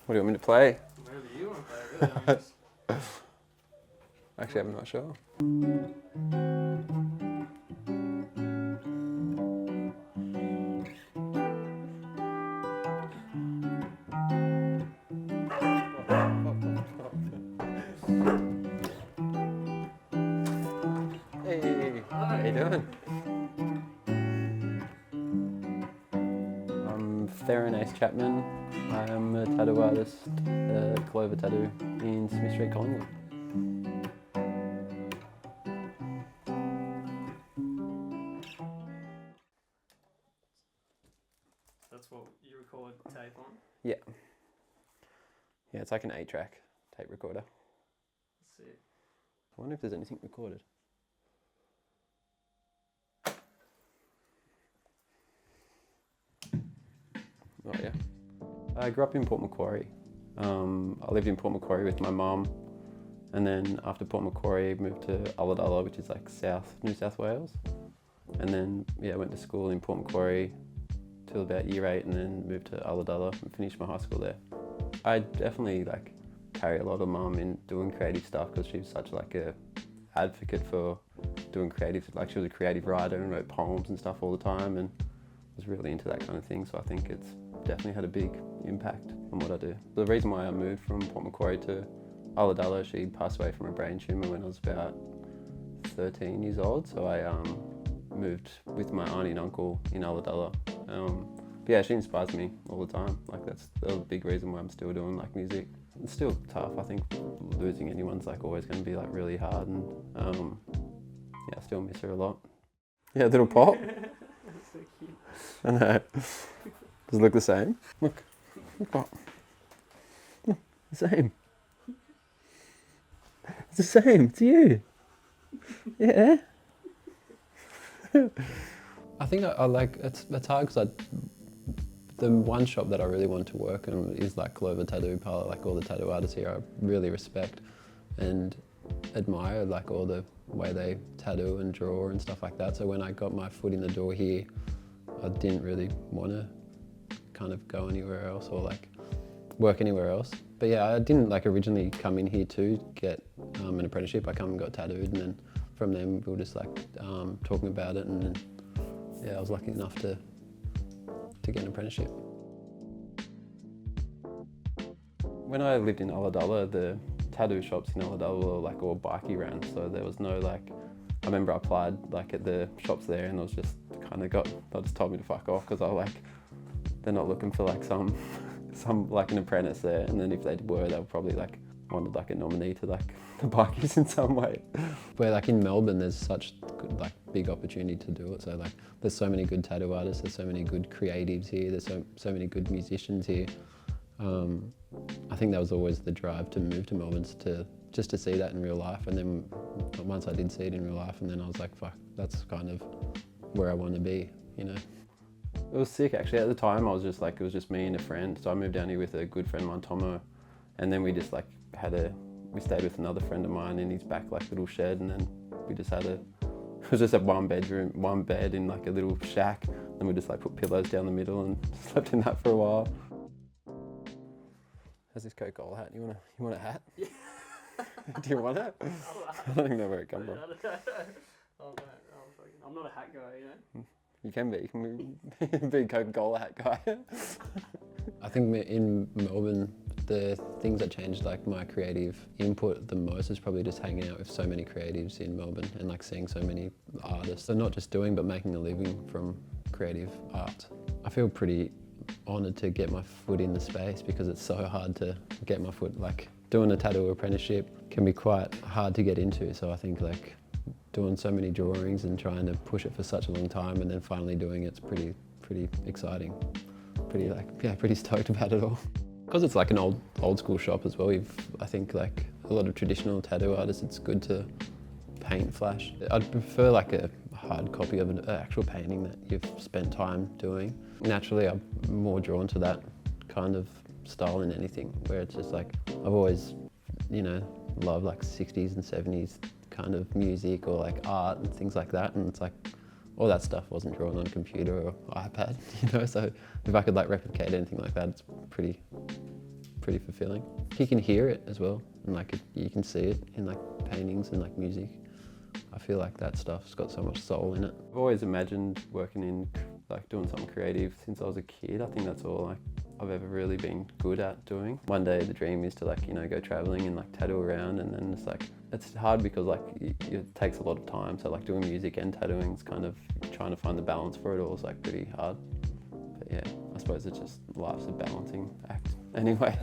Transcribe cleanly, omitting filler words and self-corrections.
What do you want me to play? Whatever you want to play, really. Actually, I'm not sure. Hey, how you doing? I'm Ace Chapman. I'm a tattoo artist at Clover Tattoo in Smith Street, Collingwood. That's what you record tape on? Yeah. Yeah, it's like an 8-track tape recorder. Let's see. I wonder if there's anything recorded. Oh yeah. I grew up in Port Macquarie. I lived in Port Macquarie with my mum, and then after Port Macquarie moved to Ulladulla, which is like New South Wales. And then yeah, went to school in Port Macquarie till about year 8, and then moved to Ulladulla and finished my high school there. I definitely like carry a lot of mum in doing creative stuff because she was such like a advocate for doing creative. Like she was a creative writer and wrote poems and stuff all the time, and was really into that kind of thing. So I think it's definitely had a big impact on what I do. The reason why I moved from Port Macquarie to Ulladulla, she passed away from a brain tumour when I was about 13 years old. So I moved with my auntie and uncle in Ulladulla. But yeah, she inspires me all the time. Like that's a big reason why I'm still doing like music. It's still tough. I think losing anyone's like always going to be like really hard, and yeah, I still miss her a lot. Yeah, little pop. That's so cute. I know. Does it look the same? Look. Look what? Look, the same. It's the same. It's you. Yeah. I think I like it's hard because the one shop that I really want to work in is like Clover Tattoo Parlour. Like all the tattoo artists here, I really respect and admire like all the way they tattoo and draw and stuff like that. So when I got my foot in the door here, I didn't really want to kind of go anywhere else or like work anywhere else. But yeah, I didn't like originally come in here to get an apprenticeship. I come and got tattooed, and then from them we were just like talking about it, and then yeah, I was lucky enough to get an apprenticeship. When I lived in Ulladulla, the tattoo shops in Ulladulla were like all bikie ran, so there was no like, I remember I applied like at the shops there, and I was just kind of they just told me to fuck off because I like, they're not looking for like some like an apprentice there, and then if they were, they were probably like wanted like a nominee to like the bikies in some way. But like in Melbourne, there's such good, like big opportunity to do it. So like there's so many good tattoo artists, there's so many good creatives here, there's so many good musicians here. I think that was always the drive to move to Melbourne, just to see that in real life. And then once I did see it in real life, and then I was like, fuck, that's kind of where I want to be, you know. It was sick actually. At the time, I was just like, it was just me and a friend. So I moved down here with a good friend of mine, Tomo, and then we just like we stayed with another friend of mine in his back like little shed, and then we just it was just a one bed in like a little shack, and we just like put pillows down the middle and slept in that for a while. How's this Coca-Cola hat? You want a hat? Yeah. Do you want it? I don't even know where it comes from. Oh, man, I'm not a hat guy, you know? You can be a Coca-Cola hat guy. I think in Melbourne, the things that changed like my creative input the most is probably just hanging out with so many creatives in Melbourne and like seeing so many artists. So not just doing, but making a living from creative art. I feel pretty honoured to get my foot in the space because it's so hard to get my foot, like doing a tattoo apprenticeship can be quite hard to get into. So I think like doing so many drawings and trying to push it for such a long time and then finally doing it's pretty exciting. Pretty stoked about it all. Because it's like an old school shop as well, I think like a lot of traditional tattoo artists, it's good to paint flash. I'd prefer like a hard copy of an actual painting that you've spent time doing. Naturally, I'm more drawn to that kind of style than anything, where it's just like, I've always, loved like 60s and 70s kind of music or like art and things like that, and it's like, all that stuff wasn't drawn on a computer or iPad, so if I could like replicate anything like that, it's pretty pretty fulfilling. You can hear it as well, and like you can see it in like paintings and like music. I feel like that stuff's got so much soul in it. I've always imagined working in, like doing something creative since I was a kid. I think that's all I've ever really been good at doing. One day the dream is to like, you know, go traveling and like tattoo around, and then it's like, it's hard because like it takes a lot of time. So like doing music and tattooing is kind of trying to find the balance for it all is like pretty hard. But yeah, I suppose it's just life's a balancing act. Anyway.